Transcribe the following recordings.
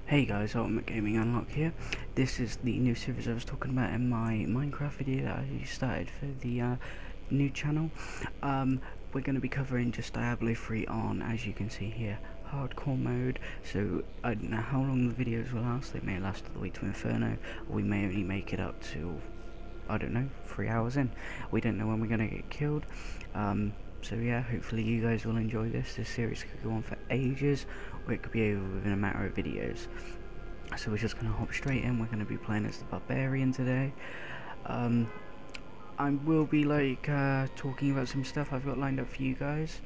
Hey guys, Ultimate Gaming Unlock here. This is the new series I was talking about in my Minecraft video that I started for the new channel. We're going to be covering just Diablo 3 on, as you can see here, hardcore mode. So I don't know how long the videos will last. They may last all the way to Inferno, or we may only make it up to, I don't know, 3 hours in. We don't know when we're going to get killed. So yeah, hopefully you guys will enjoy this. This series could go on for ages, or it could be over within a matter of videos. So we're just going to hop straight in. We're going to be playing as the Barbarian today. I will be talking about some stuff I've got lined up for you guys.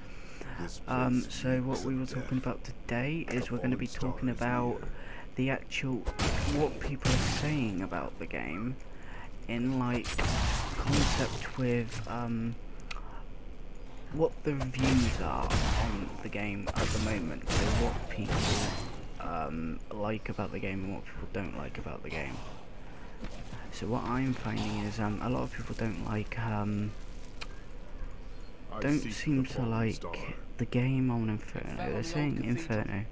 So what we were talking about today is we're going to be talking about the actual, what people are saying about the game in concept with what the reviews are on the game at the moment, so what people like about the game and what people don't like about the game. So what I'm finding is a lot of people don't seem to like the game on Inferno. They're saying Inferno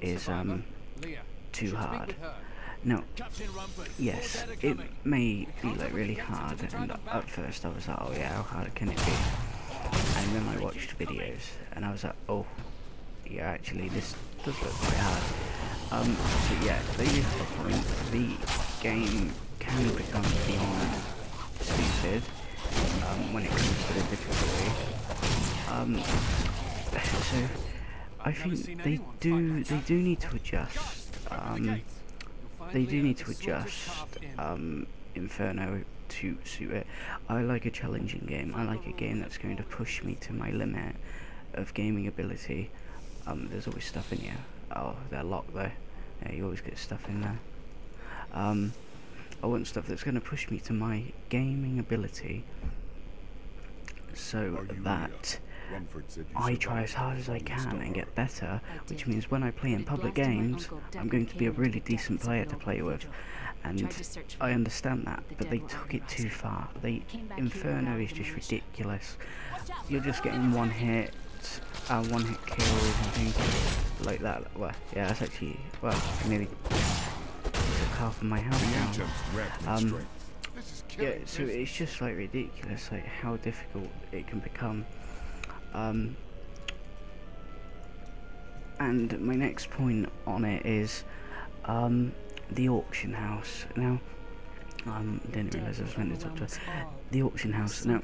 is too hard. Now, yes, it may be really hard, and at first I was like, oh yeah, how hard can it be? And then I watched videos and I was like, oh yeah, actually this does look quite hard. So yeah, there is the point. The game can become beyond stupid when it comes to the difficulty. So I think they do need to adjust. They do need to adjust Inferno to suit it. I like a challenging game. I like a game that's going to push me to my limit of gaming ability. There's always stuff in here. Oh, they're locked though. Yeah, you always get stuff in there. I want stuff that's going to push me to my gaming ability, so that I try as hard as I can and get better, which means when I play in public games, I'm going to be a really decent player to play with. And I understand that, but they took it too far. Inferno is just ridiculous. You're just getting one hit kills and things like that. Well, yeah, that's actually, well, I nearly took half of my health down. Yeah, so it's just ridiculous, how difficult it can become. And my next point on it is the auction house. Now, didn't realise I was meant to talk to the auction house. Now,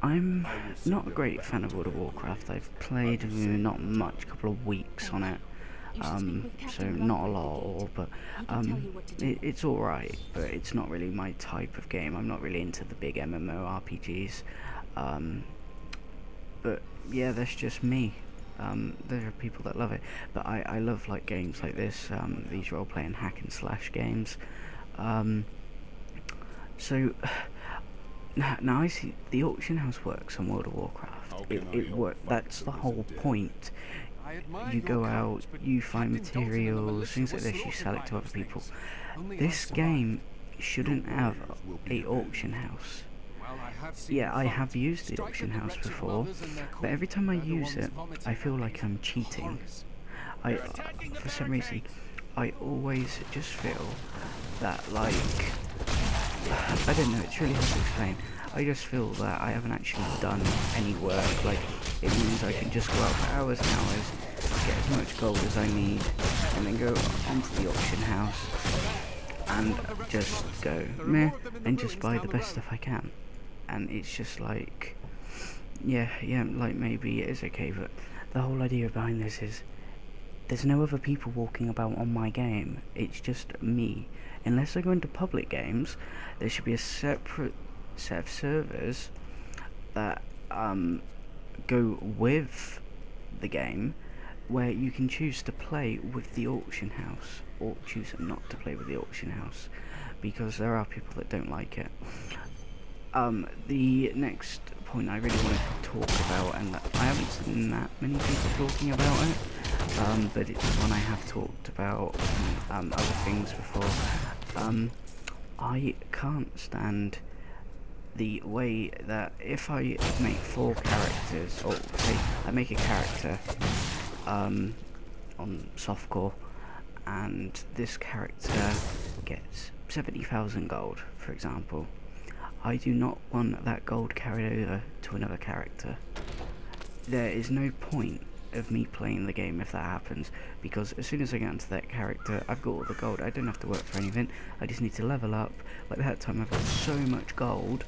I'm not a great fan of World of Warcraft. I've played not much, couple of weeks on it. So not a lot, but it's alright, but it's not really my type of game. I'm not really into the big MMORPGs. But yeah, that's just me. There are people that love it, but I love games like this, these role-playing hack and slash games. So now I see the auction house works on World of Warcraft. It works. That's the whole point. You go out, you find materials, things like this, you sell it to other people. This game shouldn't have a auction house. Yeah, I have used the auction house before, but every time I use it, I feel like I'm cheating. For some reason, I always just feel that I don't know, it's really hard to explain. I just feel that I haven't actually done any work. It means I can just go out for hours and hours, get as much gold as I need, and then go onto the auction house and just go meh and just buy the best stuff I can. And it's just yeah, maybe it is okay, but the whole idea behind this is there's no other people walking about on my game. It's just me. Unless I go into public games, there should be a separate set of servers that go with the game, where you can choose to play with the auction house or choose not to play with the auction house, because there are people that don't like it. The next point I really want to talk about, and I haven't seen that many people talking about it, but it's one I have talked about other things before. I can't stand the way that if I make 4 characters, or say I make a character on softcore, and this character gets 70,000 gold, for example. I do not want that gold carried over to another character. There is no point of me playing the game if that happens, because as soon as I get into that character, I've got all the gold. I don't have to work for anything. I just need to level up. By that time I've got so much gold,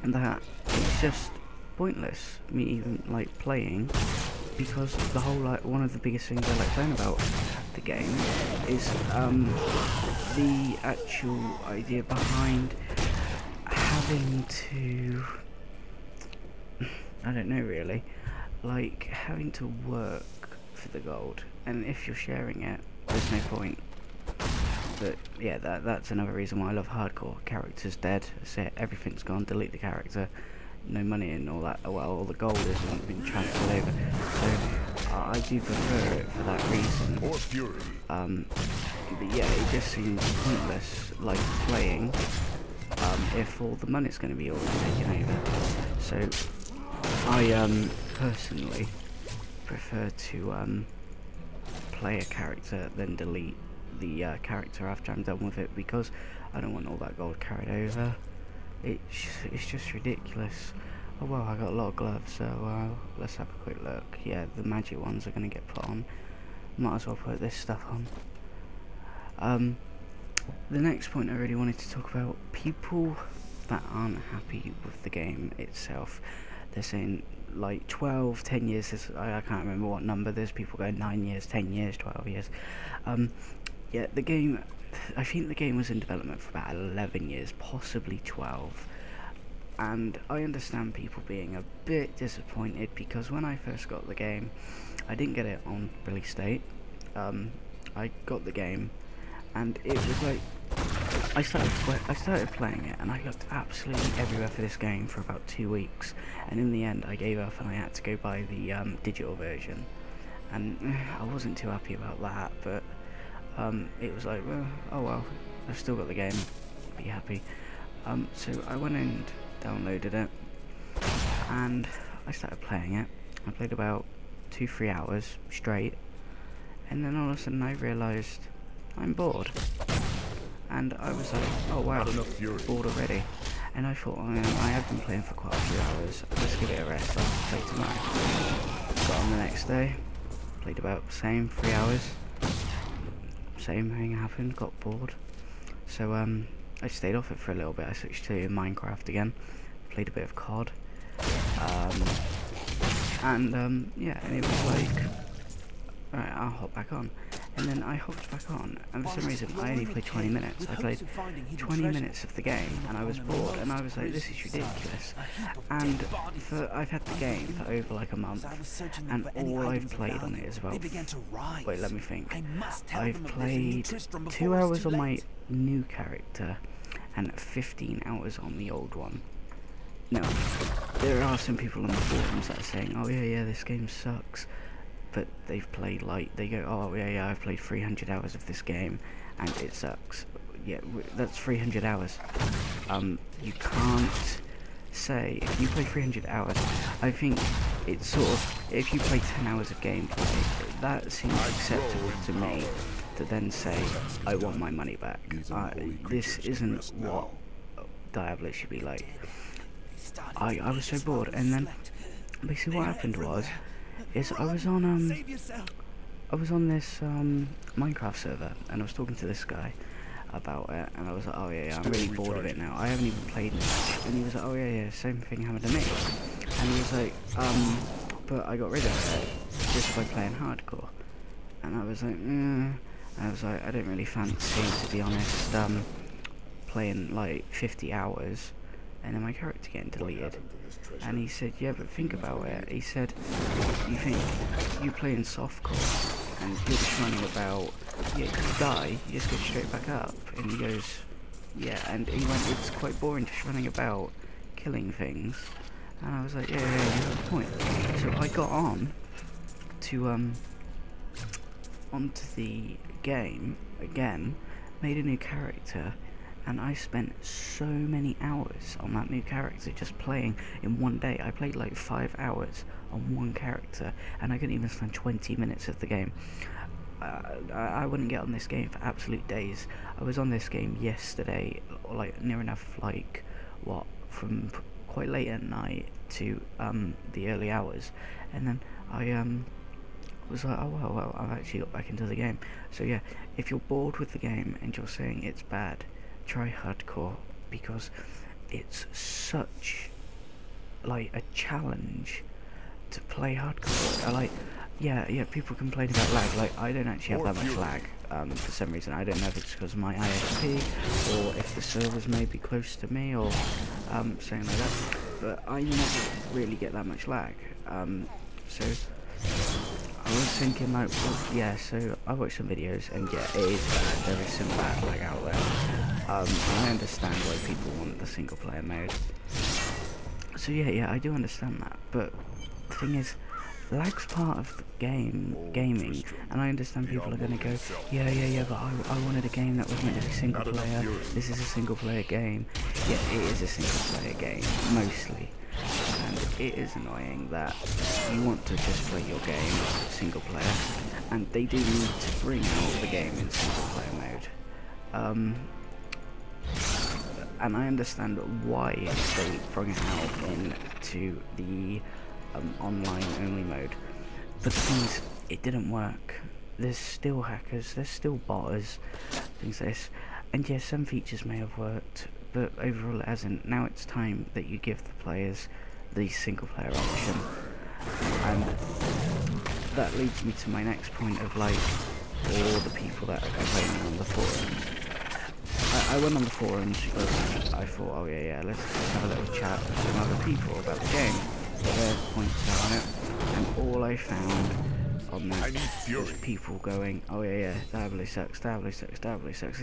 and that it's just pointless me even like playing, because the whole one of the biggest things I like playing about the game is the actual idea behind having to, I don't know really, like having to work for the gold, and if you're sharing it, there's no point. But yeah, that's another reason why I love hardcore. Character's dead, that's it, everything's gone, delete the character, no money and all that. Well, all the gold hasn't been transferred over, so I do prefer it for that reason. But yeah, it just seems pointless, like playing, if all the money's going to be all taken over. So I personally prefer to play a character than delete the character after I'm done with it, because I don't want all that gold carried over. It's just ridiculous. Oh well, I got a lot of gloves, so let's have a quick look. Yeah, the magic ones are going to get put on. Might as well put this stuff on. The next point I really wanted to talk about, people that aren't happy with the game itself. They're saying like 12, 10 years, I can't remember what number, there's people going 9 years, 10 years, 12 years. Yeah, the game, I think the game was in development for about 11 years, possibly 12. And I understand people being a bit disappointed, because when I first got the game, I didn't get it on release date. I got the game, and it was like, I started playing it, and I looked absolutely everywhere for this game for about 2 weeks, and in the end I gave up and I had to go buy the digital version, and I wasn't too happy about that, but it was like, well, oh well, I've still got the game, be happy. So I went and downloaded it, and I started playing it. I played about 2-3 hours straight, and then all of a sudden I realised I'm bored. And I was like, oh wow, bored already. And I thought, I have been playing for quite a few hours, let's give it a rest, I'll play tomorrow. Got on the next day, played about the same, 3 hours. Same thing happened, got bored. So I stayed off it for a little bit. I switched to Minecraft again, played a bit of COD. Yeah, and it was like, alright, I'll hop back on. And then I hopped back on, and for some reason I only played 20 minutes. I played 20 minutes of the game, and I was bored, and I was like, this is ridiculous. And I've had the game for over like a month, and all I've played on it is about, wait, let me think. I've played 2 hours on my new character, and 15 hours on the old one. Now, there are some people on the forums that are saying, oh yeah, this game sucks. But they've played like, they go, oh yeah, I've played 300 hours of this game and it sucks. Yeah, that's 300 hours. You can't say, if you play 300 hours, I think it's sort of, if you play 10 hours of gameplay, that seems acceptable to me, to then say, I want my money back. This isn't what Diablo should be like. I was so bored, and then basically what happened was, I was on this Minecraft server, and I was talking to this guy about it, and I was like, oh yeah, I'm really bored of it now, I haven't even played it. And he was like, oh yeah, same thing happened to me. And he was like, but I got rid of it just by playing hardcore. And I was like, I was like, I don't really fancy, to be honest, playing like 50 hours and then my character getting deleted. And he said, yeah, but think about it. He said, you think you play in softcore and you're just running about, yeah, you die, you just go straight back up. And he goes, yeah, and he went, it's quite boring just running about killing things. And I was like, yeah, you have a point. So I got on to onto the game again, made a new character, and I spent so many hours on that new character just playing in one day. I played like 5 hours on one character, and I couldn't even spend 20 minutes of the game. I wouldn't get on this game for absolute days. I was on this game yesterday, like near enough, like what, from quite late at night to the early hours, and then I was like, oh well, I've actually got back into the game. So yeah, if you're bored with the game and you're saying it's bad, try hardcore, because it's such like a challenge to play hardcore. Like, yeah, people complain about lag. Like, I don't actually have that much lag for some reason. I don't know if it's because of my ISP or if the server's maybe close to me or something like that, but I never really get that much lag. So I was thinking, like, well, yeah, so I watched some videos, and yeah, it is bad. There is some bad lag out there. I understand why people want the single player mode. So yeah, I do understand that, but the thing is, lag's part of the gaming, and I understand people are going to go, yeah, but I wanted a game that was meant to be single player. This is a single player game. Yeah, it is a single player game, mostly. And it is annoying that you want to just play your game single player, and they do need to bring out the game in single player mode. And I understand why they bring it out into the online only mode, but the thing is, it didn't work. There's still hackers, there's still botters, things like this, and yes, some features may have worked, but overall it hasn't. Now it's time that you give the players the single player option, and that leads me to my next point of, like, all the people that are complaining on the forums. I went on the forums because I thought, oh yeah, let's have a little chat with some other people about the game, what their points are on it, and all I found on that was people going, oh yeah, Diablo sucks, this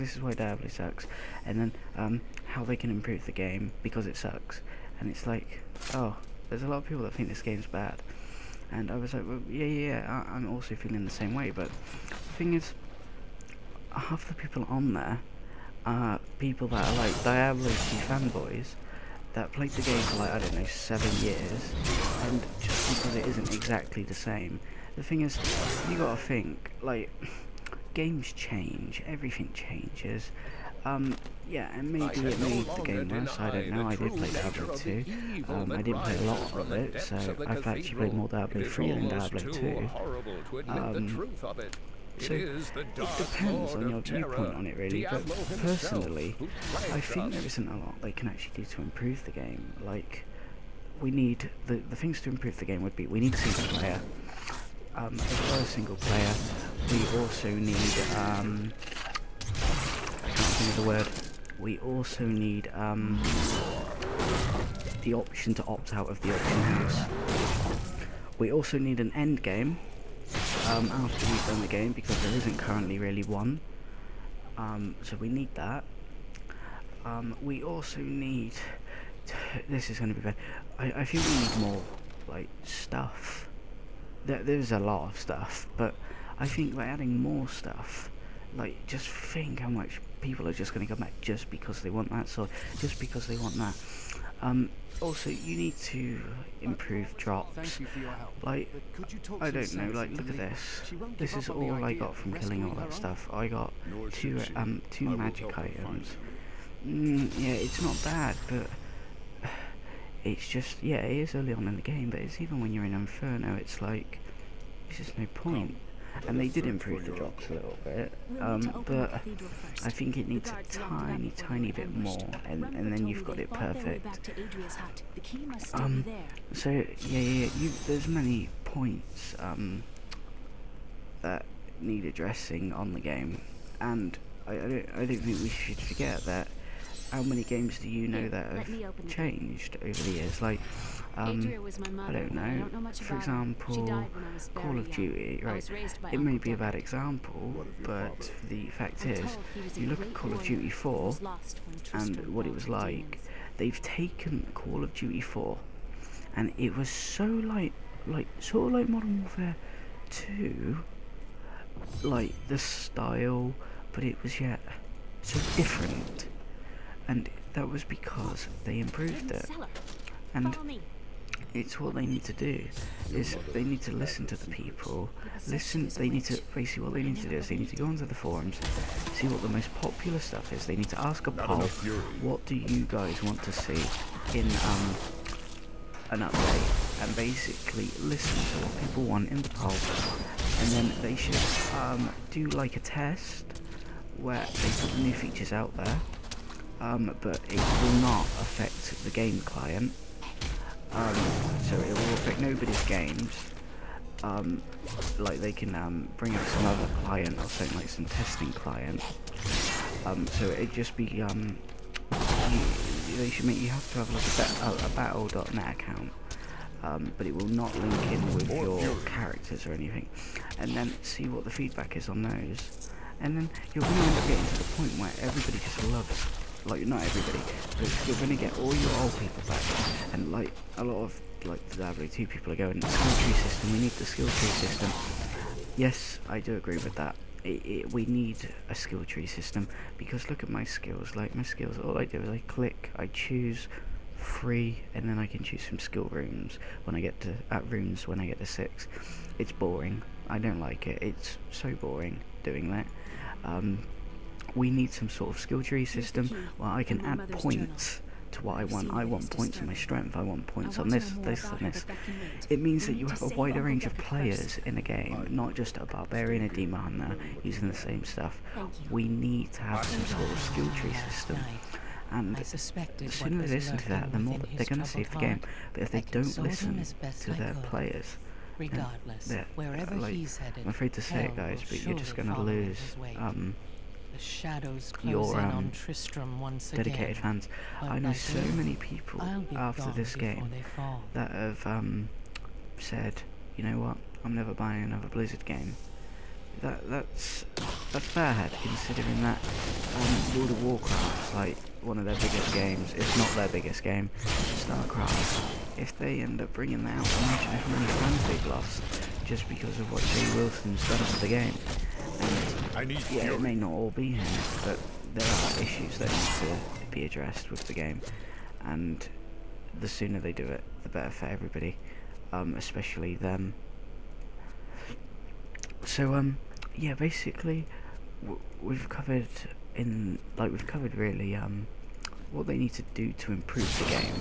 is why Diablo sucks, and then how they can improve the game because it sucks. And it's like, oh, there's a lot of people that think this game's bad, and I was like, well, yeah, I'm also feeling the same way. But the thing is, half the people on there are people that are like Diablo 2 fanboys that played the game for, like, I don't know, 7 years, and just because it isn't exactly the same. The thing is, you gotta think, like, games change, everything changes. Yeah, and maybe it made the game worse, I don't know. I did play Diablo 2, I didn't play a lot of it, so I've actually played more Diablo 3 than Diablo 2. So it depends on your viewpoint on it, really, but personally, I think there isn't a lot they can actually do to improve the game. Like, we need, the things to improve the game would be, we need a single player. As well as single player, we also need, I can't think of the word, we also need the option to opt out of the auction house. We also need an end game after we've done the game, because there isn't currently really one. So we need that. We also need, this is going to be bad, I feel we need more, like, stuff. There's a lot of stuff, but I think by adding more stuff, like, just think how much people are just going to come back just because they want that, so just because they want that. Also, you need to improve drops. Like, I don't know, like, look at this. This is all I got from killing all that stuff. I got two magic items. Yeah, it's not bad, but it's just, yeah, it is early on in the game, but it's even when you're in Inferno, it's like, there's just no point. And they did improve the drops a little bit, but I think it needs a tiny bit more, and then you've got it perfect. So yeah, there's many points that need addressing on the game, and I don't think we should forget that. How many games do you know that have changed over the years? Like, I don't know, for example, Call of Duty, right? It may be a bad example, but the fact is, you look at Call of Duty 4 and what it was like. They've taken Call of Duty 4, and it was so sort of like Modern Warfare 2, like the style, but it was yet so different. And that was because they improved it. And it's what they need to do, is they need to listen to the people, they need to, basically what they need to do is they need to go onto the forums, see what the most popular stuff is, they need to ask a poll, what do you guys want to see in an update, and basically listen to what people want in the poll, and then they should do like a test where they put the new features out there, but it will not affect the game client. So it will affect nobody's games. Like they can bring up some other client or something, like some testing client. So it'd just be they should make you have to have like a battle.net account, but it will not link in with your characters or anything. And then see what the feedback is on those. And then you're going to end up getting to the point where everybody just loves. Like, not everybody, but you're going to get all your old people back, and like a lot of like the Diablo 2 people are going, skill tree system, we need the skill tree system. Yes, I do agree with that. We need a skill tree system, because look at my skills, like my skills, all I do is I click, I choose free, and then I can choose some skill runes when I get to, runes when I get to 6. It's boring, I don't like it, it's so boring doing that. We need some sort of skill tree system where I can add points to what I want. I want points on my strength, I want points on this, and this. It means that you have a wider range of players in a game, not just a barbarian, a demon hunter using the same stuff. We need to have some sort of skill tree system. And the sooner they listen to that, the more they're going to save the game. But if they don't listen to their players, then I'm afraid to say it, guys, but you're just going to lose your dedicated fans. I know so many people after this game that have said, you know what, I'm never buying another Blizzard game. That's bad, considering that World of Warcraft's like one of their biggest games, if not their biggest game. StarCraft, if they end up bringing that out, imagine how many fans they've lost just because of what Jay Wilson's done to the game. And yeah, it may not all be him, but there are issues that need to be addressed with the game, and the sooner they do it, the better for everybody, especially them. So yeah, basically we've covered really what they need to do to improve the game,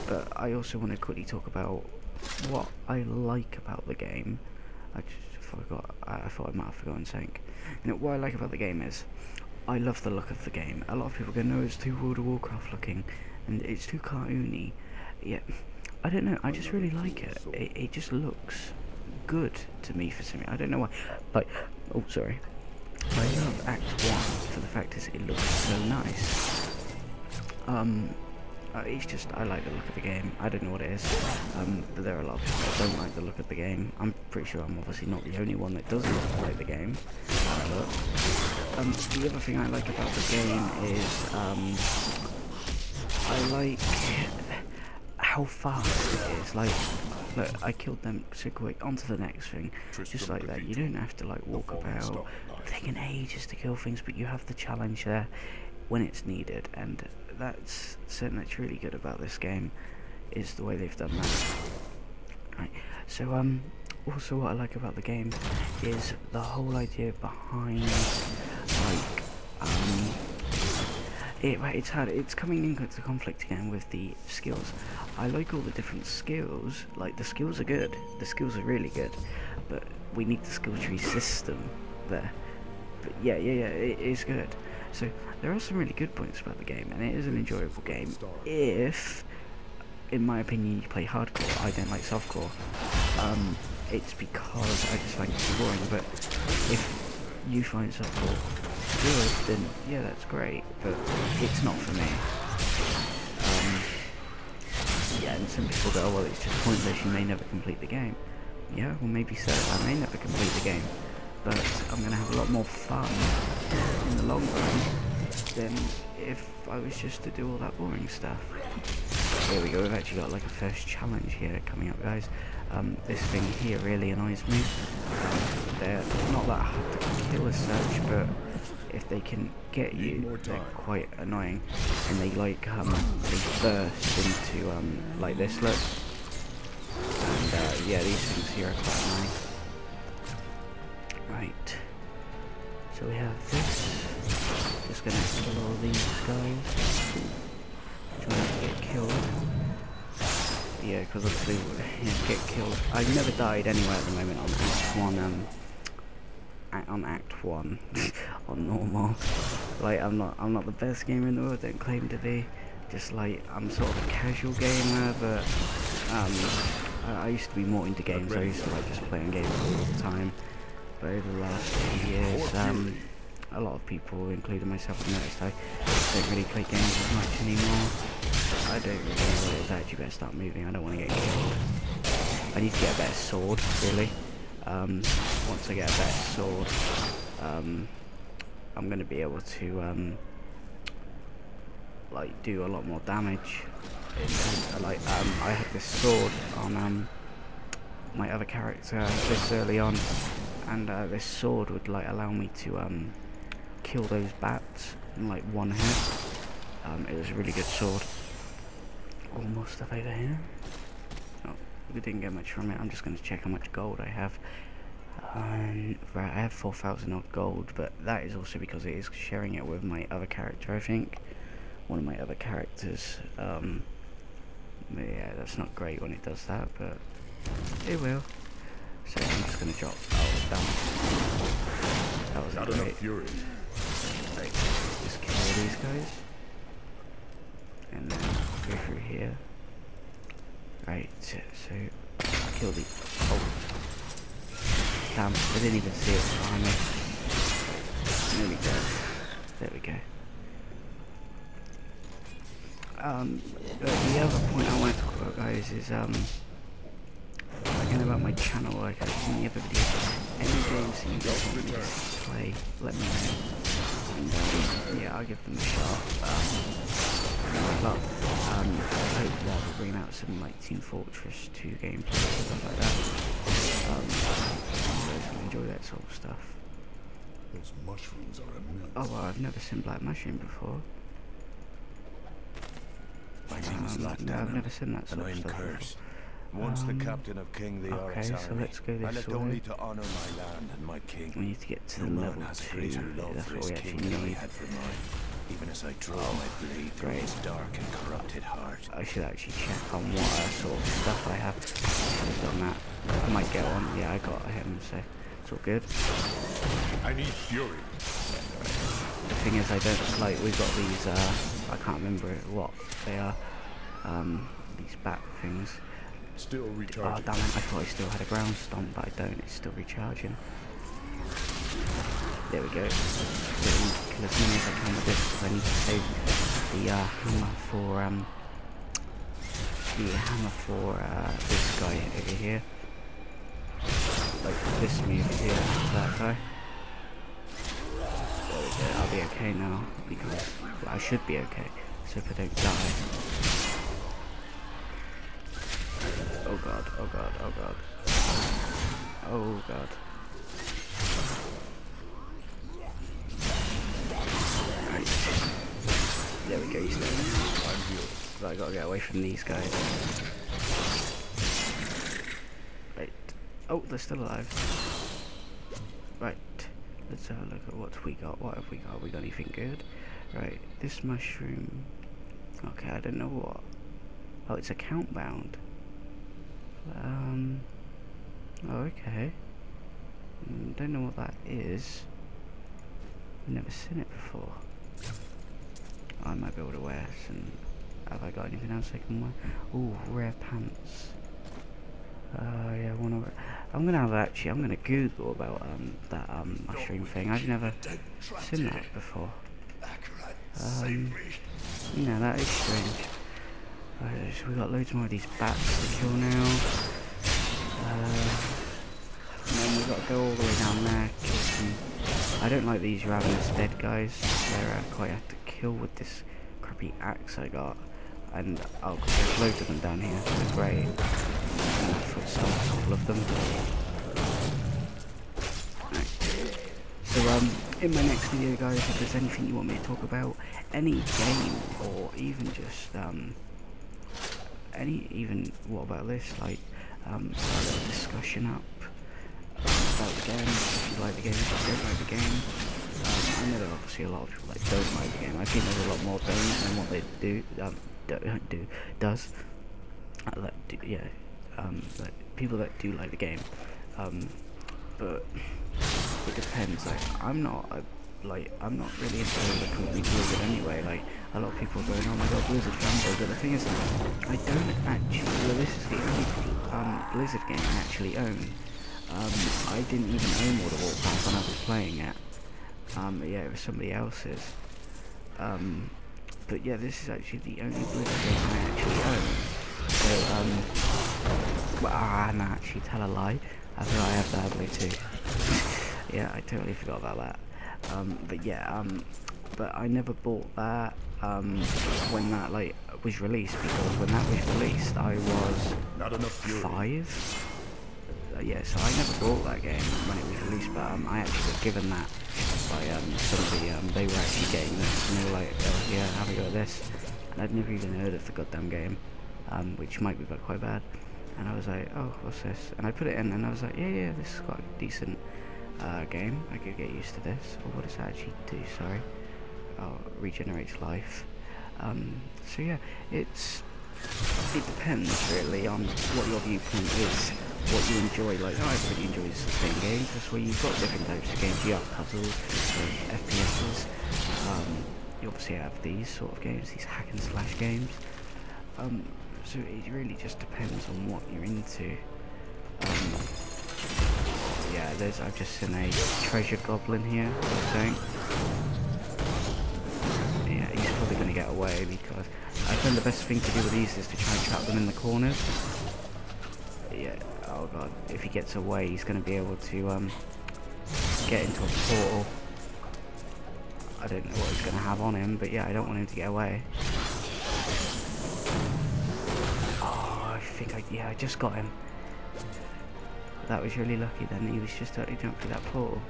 but I also want to quickly talk about what I like about the game. I just forgot, I thought I might have forgotten something. You know, what I like about the game is, I love the look of the game. A lot of people go, no, it's too World of Warcraft looking, and it's too cartoony. Yeah, I don't know, I just really like it. It just looks good to me for something. I don't know why. Like, oh, sorry. I love Act 1 for the fact is it looks so nice. It's just, I like the look of the game. I don't know what it is, but there are a lot of people that don't like the look of the game. I'm pretty sure I'm obviously not the only one that doesn't like the game. The other thing I like about the game is, I like how fast it is. Like, look, I killed them so quick, onto the next thing, just like that. You don't have to like walk about, taking ages to kill things, but you have the challenge there when it's needed, and that's something that's really good about this game, is the way they've done that. Right, so also what I like about the game is the whole idea behind, like, it's hard, it's coming into conflict again with the skills. I like all the different skills, like the skills are good, the skills are really good, but we need the skill tree system there. But yeah, it is good. So there are some really good points about the game, and it is an enjoyable game if, in my opinion, you play hardcore. I don't like softcore. It's because I just find it too boring, but if you find softcore good, then yeah, that's great, but it's not for me. Yeah, and some people go, oh, well, it's just pointless, you may never complete the game. Yeah, well, maybe so, I may never complete the game, but I'm going to have a lot more fun in the long run than if I was just to do all that boring stuff. There we go, we've actually got like a first challenge here coming up, guys. This thing here really annoys me. They're not that hard to kill as such, but if they can get you, they're quite annoying, and they like they burst into like this look, and yeah, these things here are quite nice. Right, so we have this. Just gonna kill all these guys. Trying to get killed. Yeah, because obviously, yeah, get killed. I've never died anywhere at the moment on Act 1, on normal. Like, I'm not the best gamer in the world, don't claim to be. Just like, I'm sort of a casual gamer, but I used to be more into games. I used to like just playing games all the time. But over the last 2 years, a lot of people, including myself, have noticed I don't really play games as much anymore. I don't really know what it is. I actually better start moving. I don't want to get killed. I need to get a better sword, really. Once I get a better sword, I'm going to be able to like do a lot more damage. Like I had this sword on my other character this early on, and this sword would like allow me to kill those bats in like one hit. It was a really good sword. All more stuff over here. Oh, we didn't get much from it. I'm just going to check how much gold I have. Right, I have 4,000 odd gold, but that is also because it is sharing it with my other character, I think. One of my other characters. Yeah, that's not great when it does that, but it will. So I'm just going to drop. Oh, damn. That was not enough fury. Right, just kill all these guys. And then go through here. Right, so kill the. Oh, damn! I didn't even see it behind me. There we go. There we go. But the other point I wanted to talk about, guys, is again about my channel. Like I see in the other video, any games that you guys want me to play, let me know. And yeah, I'll give them a shot. But hopefully I'll bring out some like Team Fortress 2 gameplay and stuff like that. You guys will enjoy that sort of stuff. Those mushrooms are immense. Oh well, I've never seen black mushroom before. My name is No, I've never seen that sort of stuff before. Once the captain of King the okay, so let's go this way. only to honor my land and my king. We need to get to the level 2. That's what we actually need. Even as I draw my blade through his dark and corrupted heart. I should actually check on what sort of stuff I have. I've done that. I might get one. Yeah, I got him, so it's all good. I need fury. The thing is, I don't like. We've got these. I can't remember what they are. These bat things. Still recharging. Oh damn it! I thought I still had a ground stomp, but I don't. It's still recharging. There we go. Kill as many as I can with this, because I need to save the hammer for this guy over here. Like this move here, that guy. There we go. I'll be okay now, because well, I should be okay. So if I don't die. Oh god! Oh god! Oh god! Oh god! There we go, he's dead. But I gotta get away from these guys. Right. Oh, they're still alive. Right. Let's have a look at what we got. What have we got? Have we got anything good? Right. This mushroom. Okay, I don't know what. Oh, it's account bound. Oh, okay. Don't know what that is. I've never seen it before. I might be able to wear some. Have I got anything else I can wear? Ooh, rare pants. Yeah, I'm gonna Google about that mushroom thing. I've never seen that before. Yeah, that is strange. Right, so we got loads more of these bats to kill now. And then we've got to go all the way down there. Kill some. I don't like these ravenous dead guys. They're quite hard to kill with this crappy axe I got. And oh, there's loads of them down here. They're great. And I foot stomp a couple of them. Right. So in my next video, guys, if there's anything you want me to talk about, any game, or even just what about this, like start a discussion up about the game, if you like the game, if you don't like the game. I know there are obviously a lot of people that don't like the game. I think there's a lot more don't than what they does. Like people that do like the game, but it depends. Like I'm not really into the company Blizzard anyway. Like a lot of people are going, oh my god, Blizzard fanboy, but the thing is, I don't actually. Well, this is the only Blizzard game I actually own. I didn't even own World of Warcraft when I was playing it. Yeah, it was somebody else's. But yeah, this is actually the only Blizzard game I actually own. So, nah, actually, tell a lie. I thought I have Diablo too. Yeah, I totally forgot about that. But yeah, but I never bought that, when that, like, was released, because when that was released, I was Not enough fury. 5. Yeah, so I never bought that game when it was released, but I actually got given that by somebody. They were actually getting this, and they were like, oh yeah, have a go at this, and I'd never even heard of the goddamn game, which might be quite bad, and I was like, oh, what's this? And I put it in, and I was like, yeah, this is quite a decent game, I could get used to this. Or what does that actually do, sorry? Oh, regenerates life. So yeah, it depends really on what your viewpoint is, what you enjoy. Like, I really enjoy sustained games. That's where you've got different types of games. You have puzzles, FPSs. You obviously have these sort of games, these hack and slash games. So it really just depends on what you're into. Yeah, I've just seen a treasure goblin here, I think. Yeah, he's probably going to get away, because I think the best thing to do with these is to try and trap them in the corners. Yeah, oh god, if he gets away, he's going to be able to get into a portal. I don't know what he's going to have on him, but yeah, I don't want him to get away. Oh, I think I just got him. That was really lucky then. He was just totally jumped through that portal.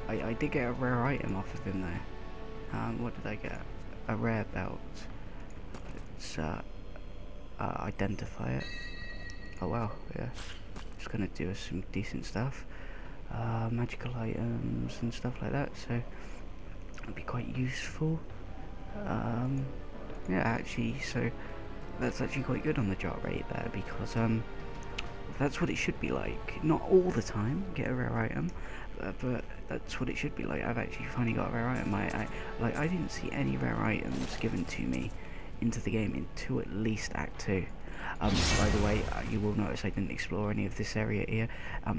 I did get a rare item off of him though. What did I get? A rare belt. Let's identify it. Oh wow, yeah. It's gonna do us some decent stuff. Magical items and stuff like that, so it'll be quite useful. Yeah, actually, so that's actually quite good on the drop rate there, because that's what it should be like. Not all the time get a rare item, but that's what it should be like. I've actually finally got a rare item. I didn't see any rare items given to me into the game until at least Act 2. By the way, you will notice I didn't explore any of this area here.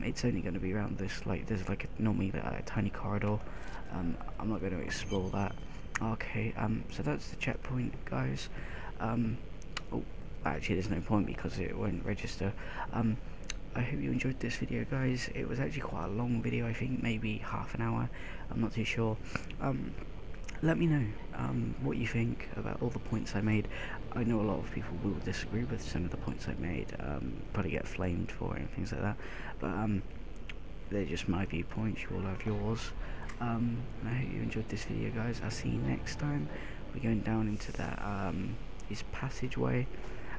It's only going to be around this, like, there's like normally a tiny corridor. I'm not going to explore that. Okay, so that's the checkpoint, guys. Oh, actually there's no point because it won't register. I hope you enjoyed this video, guys. It was actually quite a long video, I think maybe half an hour, I'm not too sure. Let me know what you think about all the points I made. I know a lot of people will disagree with some of the points I made, probably get flamed for it and things like that, but they're just my viewpoints. You all have yours. And I hope you enjoyed this video, guys. I'll see you next time. We're going down into that this passageway,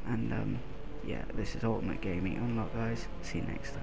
and yeah, this is Ultimate Gaming Unlock, guys. See you next time.